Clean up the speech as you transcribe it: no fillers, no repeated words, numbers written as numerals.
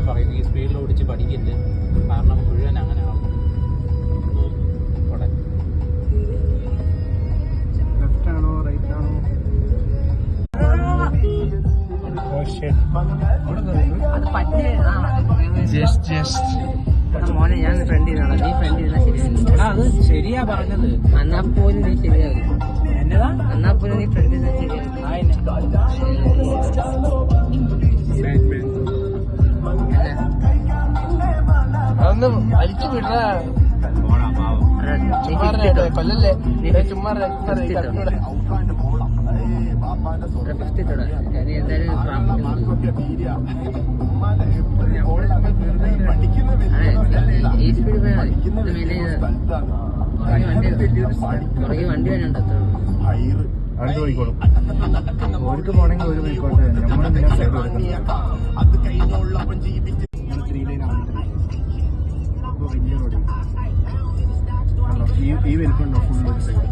പറയും ഈ സ്പീഡിൽ ഓടിച്ച് പഠിക്കരുത്, കാരണം മുഴുവൻ അങ്ങനെ ആവും. ലെഫ്റ്റ് ആണോ റൈറ്റ് ആണോ? മോനെ ഞാൻ ഫ്രണ്ട് ചെയ്താണ്, നീ ഫ്രണ്ട് ചെയ്താൽ ശരിയാവില്ല. അത് ശരിയാ പറഞ്ഞത്. എന്നാ പോലും നീ ശരിയാവില്ല. എന്നതാ? എന്നാ പോലും നീ ഫ്രണ്ട് ചെയ്താൽ ശരിയാവില്ല. അതൊന്ന് വലിച്ചു വിട കൊല്ലല്ലേ ചുമ്മാ ഈ സ്പീഡ് പോയാൽ വണ്ടി വേണ്ട. അടുത്ത് പോയിക്കോളും. ഓർക്ക് പോണെങ്കിൽ ഒരു പോയിക്കോട്ടെ, നമ്മളെന്തിനാ സൈഡ് കൊടുക്കുന്നത്? വലിയ റോഡ് ഈ വലിപ്പുണ്ടോ ഫുൾ ഒരു സൈഡ്?